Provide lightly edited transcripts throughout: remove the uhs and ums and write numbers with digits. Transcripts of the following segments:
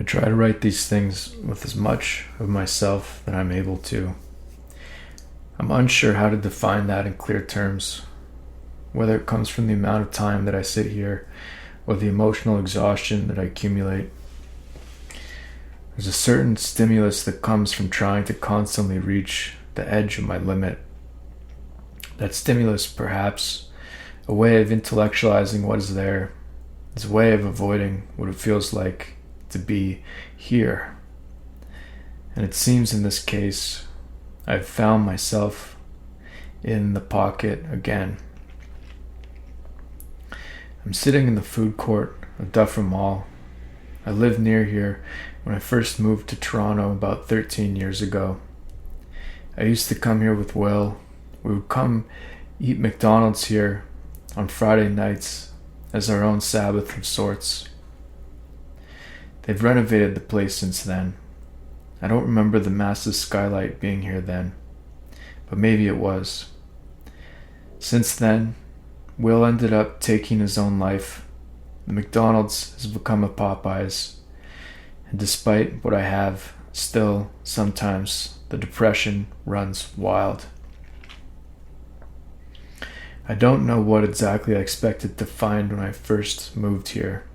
I try to write these things with as much of myself that I'm able to. I'm unsure how to define that in clear terms, whether it comes from the amount of time that I sit here or the emotional exhaustion that I accumulate. There's a certain stimulus that comes from trying to constantly reach the edge of my limit. That stimulus, perhaps, a way of intellectualizing what is there, is a way of avoiding what it feels like to be here. And it seems in this case, I've found myself in the pocket again. I'm sitting in the food court of Dufferin Mall. I lived near here when I first moved to Toronto about 13 years ago. I used to come here with Will. We would come eat McDonald's here on Friday nights as our own Sabbath of sorts. They've renovated the place since then. I don't remember the massive skylight being here then, but maybe it was. Since then, Will ended up taking his own life. The McDonald's has become a Popeyes, and despite what I have, still, sometimes, the depression runs wild. I don't know what exactly I expected to find when I first moved here.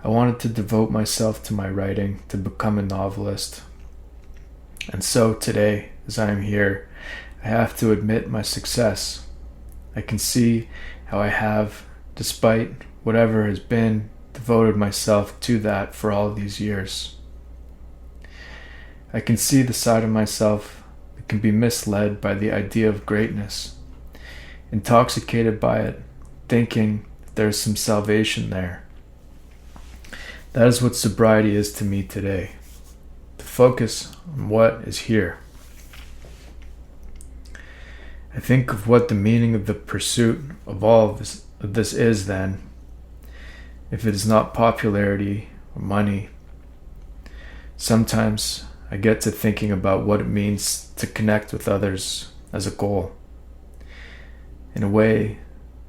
I wanted to devote myself to my writing, to become a novelist. And so today, as I am here, I have to admit my success. I can see how I have, despite whatever has been, devoted myself to that for all these years. I can see the side of myself that can be misled by the idea of greatness, intoxicated by it, thinking there's some salvation there. That is what sobriety is to me today, to focus on what is here. I think of what the meaning of the pursuit of all of this is then, if it is not popularity or money. Sometimes I get to thinking about what it means to connect with others as a goal, in a way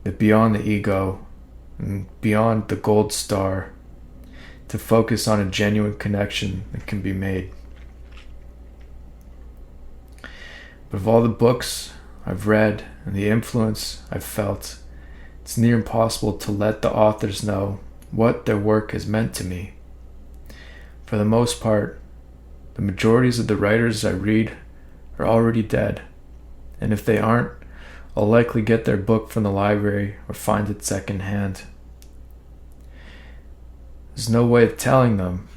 that beyond the ego and beyond the gold star, to focus on a genuine connection that can be made. But of all the books I've read and the influence I've felt, it's near impossible to let the authors know what their work has meant to me. For the most part, the majorities of the writers I read are already dead, and if they aren't, I'll likely get their book from the library or find it secondhand. There's no way of telling them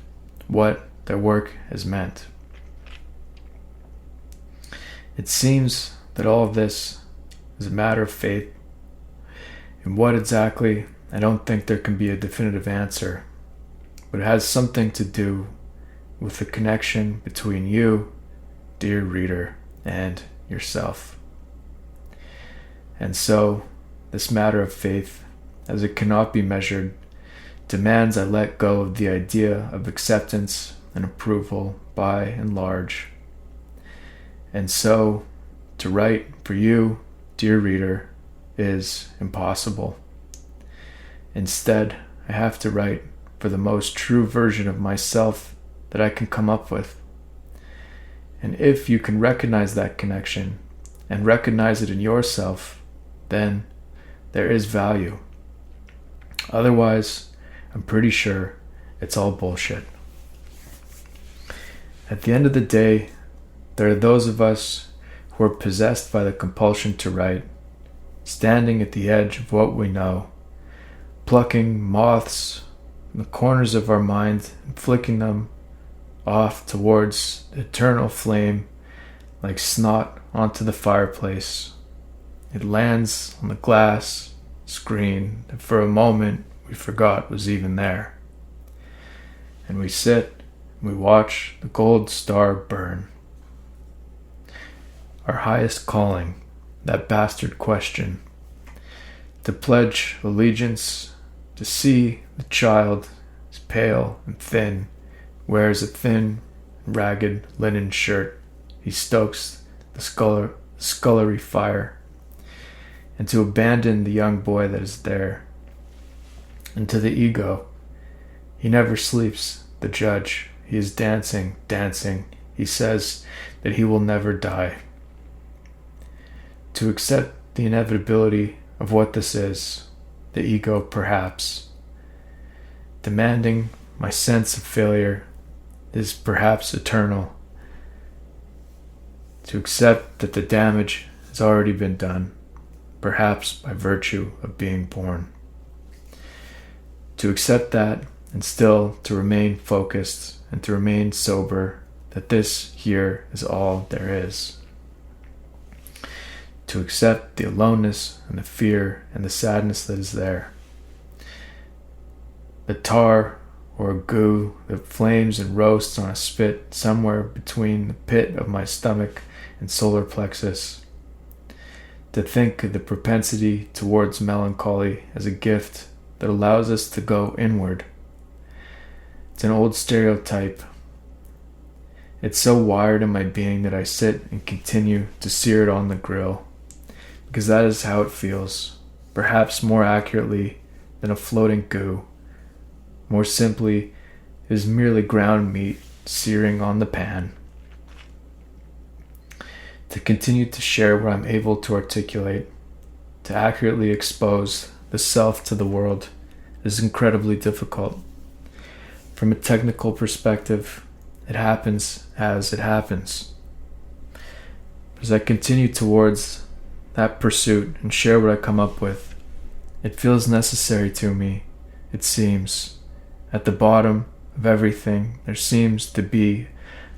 what their work has meant. It seems that all of this is a matter of faith. And what exactly, I don't think there can be a definitive answer, but it has something to do with the connection between you, dear reader, and yourself. And so, this matter of faith, as it cannot be measured, demands I let go of the idea of acceptance and approval by and large. And so, to write for you, dear reader, is impossible. Instead, I have to write for the most true version of myself that I can come up with. And if you can recognize that connection and recognize it in yourself, then there is value. Otherwise, I'm pretty sure it's all bullshit. At the end of the day, there are those of us who are possessed by the compulsion to write, standing at the edge of what we know, plucking moths from the corners of our mind and flicking them off towards the eternal flame like snot onto the fireplace. It lands on the glass screen that for a moment we forgot was even there. And we sit and we watch the gold star burn. Our highest calling, that bastard question, to pledge allegiance, to see the child is pale and thin, wears a thin, ragged linen shirt. He stokes the scullery fire, and to abandon the young boy that is there. And to the ego, he never sleeps the judge. He is dancing, dancing. He says that he will never die. To accept the inevitability of what this is, the ego perhaps, demanding my sense of failure is perhaps eternal. To accept that the damage has already been done, perhaps by virtue of being born. To accept that and still to remain focused and to remain sober, that this here is all there is. To accept the aloneness and the fear and the sadness that is there. The tar or goo that flames and roasts on a spit somewhere between the pit of my stomach and solar plexus. To think of the propensity towards melancholy as a gift that allows us to go inward. It's an old stereotype. It's so wired in my being that I sit and continue to sear it on the grill, because that is how it feels, perhaps more accurately than a floating goo. More simply, it is merely ground meat searing on the pan. To continue to share what I'm able to articulate, to accurately expose the self to the world, is incredibly difficult. From a technical perspective, it happens as it happens. As I continue towards that pursuit and share what I come up with, it feels necessary to me, it seems. At the bottom of everything, there seems to be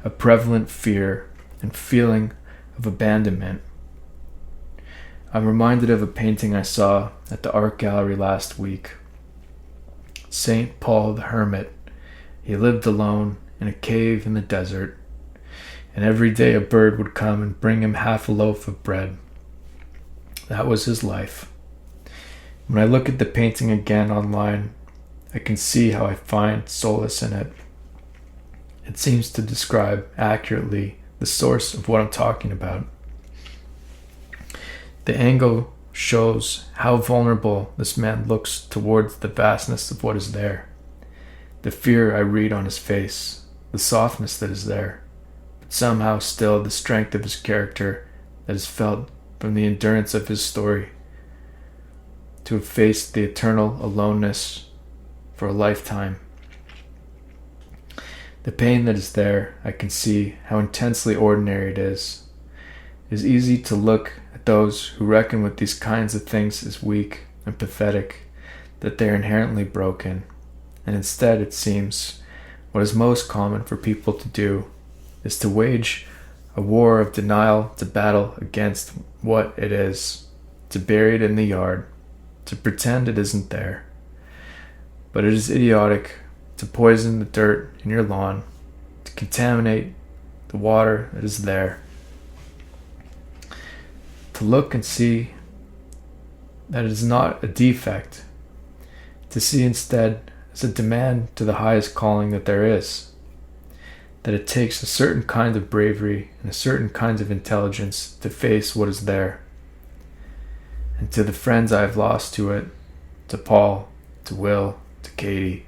a prevalent fear and feeling of abandonment. I'm reminded of a painting I saw at the art gallery last week. St. Paul the Hermit. He lived alone in a cave in the desert, and every day a bird would come and bring him half a loaf of bread. That was his life. When I look at the painting again online, I can see how I find solace in it. It seems to describe accurately the source of what I'm talking about. The angle shows how vulnerable this man looks towards the vastness of what is there. The fear I read on his face, the softness that is there, but somehow still the strength of his character that is felt from the endurance of his story. To have faced the eternal aloneness for a lifetime. The pain that is there, I can see how intensely ordinary it is. It is easy to look at those who reckon with these kinds of things as weak and pathetic, that they are inherently broken, and instead it seems what is most common for people to do is to wage a war of denial, to battle against what it is, to bury it in the yard, to pretend it isn't there. But it is idiotic to poison the dirt in your lawn, to contaminate the water that is there. To look and see that it is not a defect, to see instead as a demand to the highest calling that there is, that it takes a certain kind of bravery and a certain kind of intelligence to face what is there. And to the friends I have lost to it, to Paul, to Will, to Katie,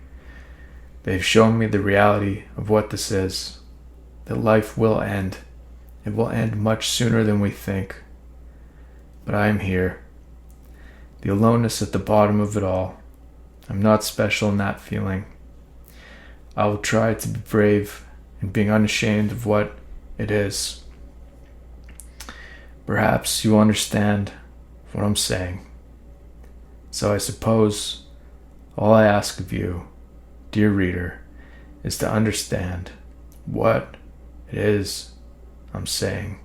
they've shown me the reality of what this is, that life will end. It will end much sooner than we think. But I am here. The aloneness at the bottom of it all. I'm not special in that feeling. I will try to be brave in being unashamed of what it is. Perhaps you understand what I'm saying. So I suppose all I ask of you, dear reader, is to understand what it is I'm saying.